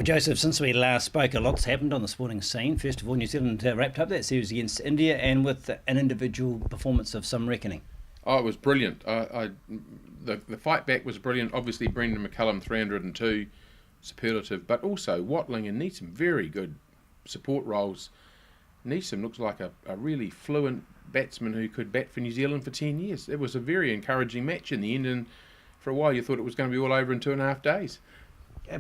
Well, Joseph, since we last spoke, a lot's happened on the sporting scene. First of all, New Zealand wrapped up that series against India, and with an individual performance of some reckoning. Oh, it was brilliant. The fight back was brilliant. Obviously, Brendan McCullum, 302, superlative. But also, Watling and Neeson, very good support roles. Neeson looks like a really fluent batsman who could bat for New Zealand for 10 years. It was a very encouraging match in the end, and for a while you thought it was going to be all over in 2.5 days.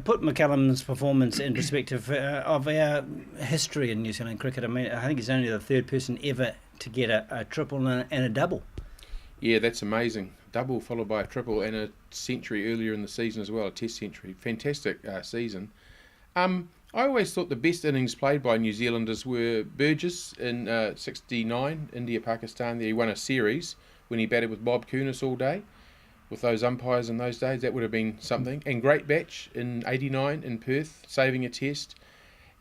Put McCullum's performance in perspective of our history in New Zealand cricket. I mean, I think he's only the third person ever to get a triple and a double. Yeah, that's amazing. Double followed by a triple and a century earlier in the season as well, a test century. Fantastic season. I always thought the best innings played by New Zealanders were Burgess in 69, India-Pakistan. He won a series when he batted with Bob Kunis all day. With those umpires in those days, that would have been something. And Great Batch in 89 in Perth, saving a test.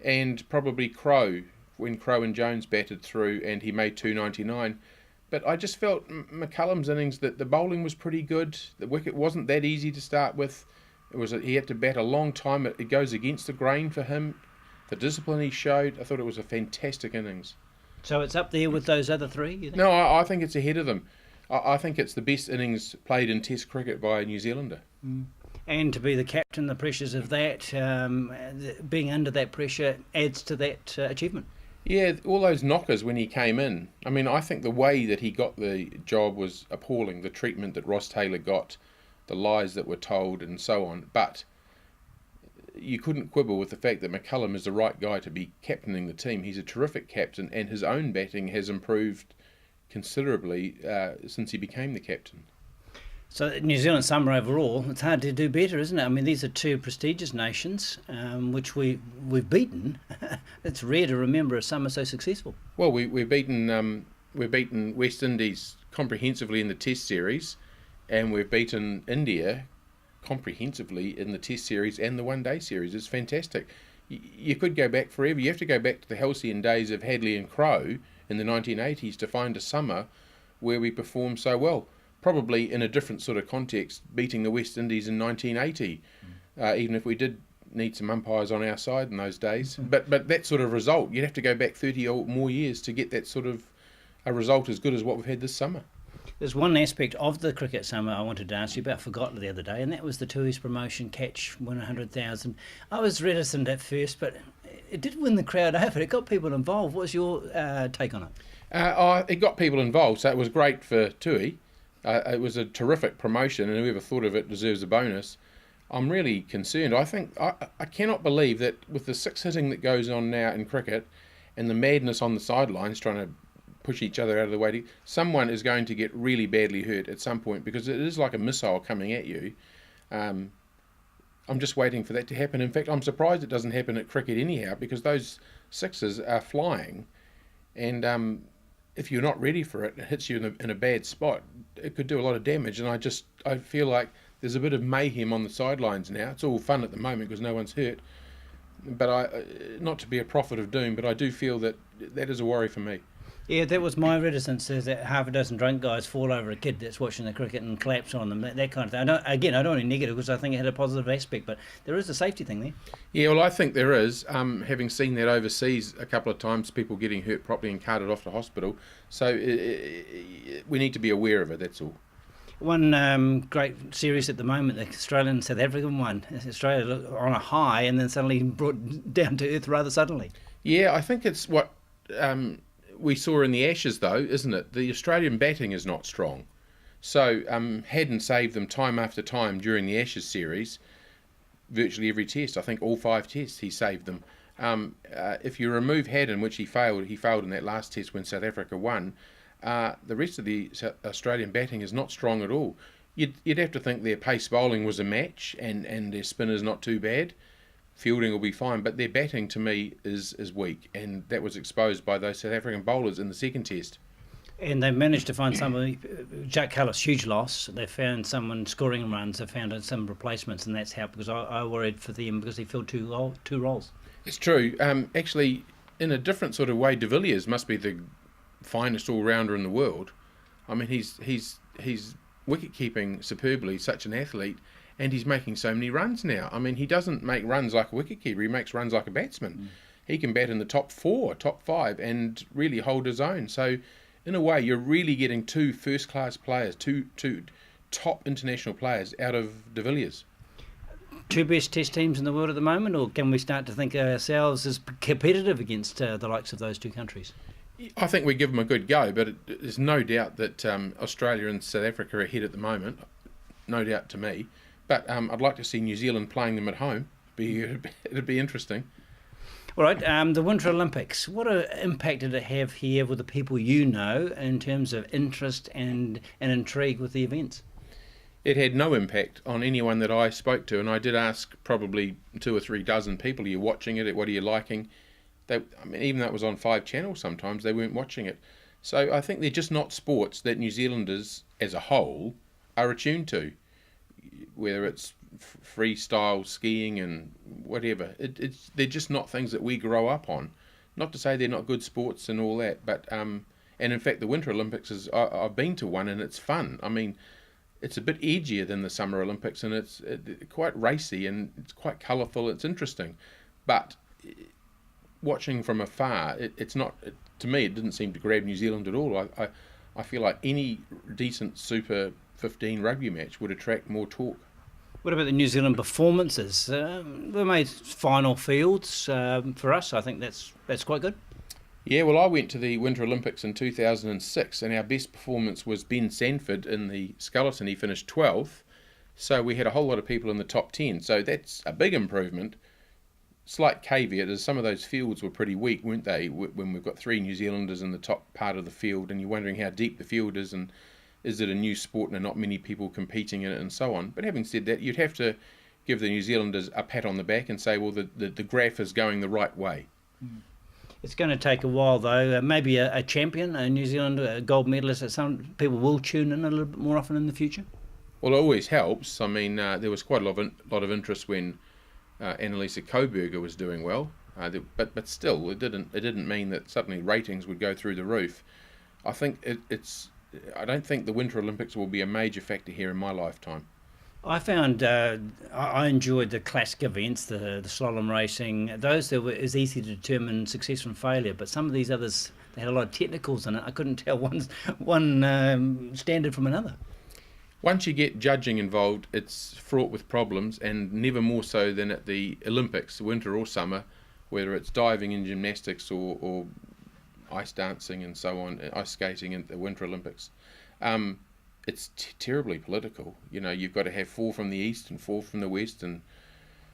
And probably Crowe, when Crowe and Jones batted through and he made 299. But I just felt McCullum's innings, that the bowling was pretty good. The wicket wasn't that easy to start with. He had to bat a long time. It goes against the grain for him. The discipline he showed, I thought it was a fantastic innings. So it's up there with those other three, you think? No, I think it's ahead of them. I think it's the best innings played in Test cricket by a New Zealander. And to be the captain, the pressures of that, being under that pressure adds to that achievement. Yeah, all those knockers when he came in. I mean, I think the way that he got the job was appalling. The treatment that Ross Taylor got, the lies that were told and so on. But you couldn't quibble with the fact that McCullum is the right guy to be captaining the team. He's a terrific captain, and his own batting has improved considerably since he became the captain. So New Zealand summer overall, it's hard to do better, isn't it? I mean, these are two prestigious nations, which we've beaten. It's rare to remember a summer so successful. Well, we've beaten West Indies comprehensively in the Test series, and we've beaten India comprehensively in the Test series and the one-day series. It's fantastic. You could go back forever. You have to go back to the halcyon days of Hadley and Crowe in the 1980s to find a summer where we performed so well. Probably in a different sort of context, beating the West Indies in 1980, even if we did need some umpires on our side in those days. But that sort of result, you'd have to go back 30 or more years to get that sort of a result as good as what we've had this summer. There's one aspect of the cricket summer I wanted to ask you about, forgot the other day, and that was the Tui's promotion catch, win 100,000. I was reticent at first, but it did win the crowd over. It got people involved. What's your take on it? It got people involved, so it was great for Tui. It was a terrific promotion, and whoever thought of it deserves a bonus. I'm really concerned. I cannot believe that with the six hitting that goes on now in cricket and the madness on the sidelines trying to push each other out of the way, someone is going to get really badly hurt at some point, because it is like a missile coming at you. I'm just waiting for that to happen. In fact, I'm surprised it doesn't happen at cricket anyhow, because those sixes are flying, and if you're not ready for it, it hits you in a bad spot, it could do a lot of damage. And I feel like there's a bit of mayhem on the sidelines now. It's all fun at the moment because no one's hurt, but not to be a prophet of doom, but I do feel that is a worry for me. Yeah, that was my reticence, is that half a dozen drunk guys fall over a kid that's watching the cricket and collapse on them, that kind of thing. I don't want to negative, because I think it had a positive aspect, but there is a safety thing there. Yeah, well, I think there is. Having seen that overseas a couple of times, people getting hurt properly and carted off to hospital. So we need to be aware of it, that's all. One great series at the moment, the Australian South African one. Australia on a high and then suddenly brought down to earth rather suddenly. Yeah, I think it's what we saw in the Ashes, though, isn't it? The Australian batting is not strong. So Haddon saved them time after time during the Ashes series, virtually every test. I think all 5 tests he saved them. If you remove Haddon, which he failed in that last test when South Africa won, the rest of the Australian batting is not strong at all. You'd have to think their pace bowling was a match, and their spinner's not too bad. Fielding will be fine, but their batting to me is weak, and that was exposed by those South African bowlers in the second test. And they managed to find somebody. Jack Callis, huge loss. They found someone scoring runs. They found some replacements, and that's helped, because I worried for them because he filled two roles. It's true. Actually, in a different sort of way, De Villiers must be the finest all-rounder in the world. I mean, he's wicket-keeping superbly, such an athlete, and he's making so many runs now. I mean, he doesn't make runs like a wicketkeeper, he makes runs like a batsman. He can bat in the top 4, top 5, and really hold his own. So, in a way, you're really getting 2 first-class players, two top international players out of De Villiers. 2 best test teams in the world at the moment, or can we start to think of ourselves as competitive against the likes of those 2 countries? I think we give them a good go, but there's no doubt that Australia and South Africa are ahead at the moment. No doubt to me. But I'd like to see New Zealand playing them at home. It'd be interesting. All right, the Winter Olympics. What impact did it have here with the people you know in terms of interest and intrigue with the events? It had no impact on anyone that I spoke to, and I did ask probably 2 or 3 dozen people, are you watching it? What are you liking? Even though it was on 5 channels sometimes, they weren't watching it. So I think they're just not sports that New Zealanders as a whole are attuned to, whether it's freestyle skiing and whatever. They're just not things that we grow up on. Not to say they're not good sports and all that, but and in fact the Winter Olympics I've been to one and it's fun. I mean, it's a bit edgier than the Summer Olympics, and it's quite racy and it's quite colourful. It's interesting, but watching from afar, it's not. To me, it didn't seem to grab New Zealand at all. I feel like any decent Super 15 rugby match would attract more talk. What about the New Zealand performances? We made final fields for us. I think that's quite good. Yeah, well, I went to the Winter Olympics in 2006, and our best performance was Ben Sanford in the skeleton. He finished 12th, so we had a whole lot of people in the top 10. So that's a big improvement. Slight caveat is some of those fields were pretty weak, weren't they? When we've got 3 New Zealanders in the top part of the field, and you're wondering how deep the field is, and is it a new sport and not many people competing in it, and so on. But having said that, you'd have to give the New Zealanders a pat on the back and say, well, the graph is going the right way. It's going to take a while, though. Maybe a champion, a New Zealand gold medalist, that some people will tune in a little bit more often in the future. Well, it always helps. I mean, there was quite a lot of interest when Annalisa Coburger was doing well, but still, it didn't mean that suddenly ratings would go through the roof. I think I don't think the Winter Olympics will be a major factor here in my lifetime. I found I enjoyed the classic events, the slalom racing. Those that were is easy to determine success from failure, but some of these others, they had a lot of technicals in it. I couldn't tell one standard from another. Once you get judging involved, it's fraught with problems, and never more so than at the Olympics, winter or summer, whether it's diving and gymnastics or ice dancing and so on, ice skating at the Winter Olympics. It's terribly political. You know, you've got to have 4 from the east and 4 from the west, and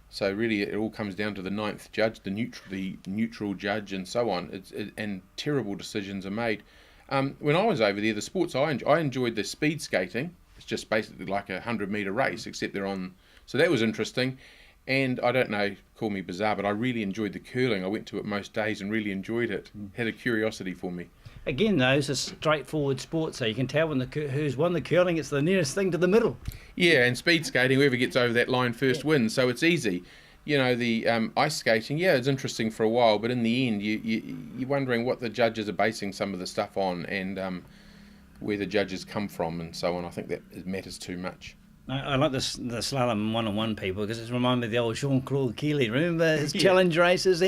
so really it all comes down to the 9th judge, the neutral judge, and so on. And terrible decisions are made. When I was over there, the sports I enjoyed the speed skating. It's just basically like a 100-metre race, except they're on. So that was interesting. And I don't know, call me bizarre, but I really enjoyed the curling. I went to it most days and really enjoyed it. Had a curiosity for me. Again, those are straightforward sports, so you can tell when who's won the curling. It's the nearest thing to the middle. Yeah, and speed skating, whoever gets over that line first wins, so it's easy. You know, the ice skating, yeah, it's interesting for a while, but in the end, you're wondering what the judges are basing some of the stuff on, and where the judges come from, and so on. I think that it matters too much. I like the slalom one-on-one people because it reminds me of the old Jean-Claude Keely. Remember his challenge races?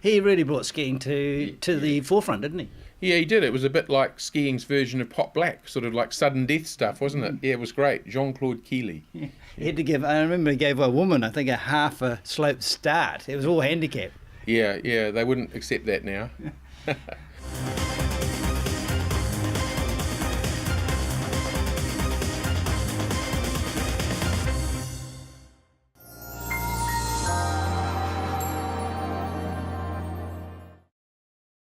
He really brought skiing to the forefront, didn't he? Yeah, he did. It was a bit like skiing's version of Pot Black, sort of like sudden death stuff, wasn't it? Yeah, it was great. Jean-Claude Keely. Yeah. He had to give, I remember he gave a woman, I think, a half a slope start. It was all handicap. Yeah, they wouldn't accept that now.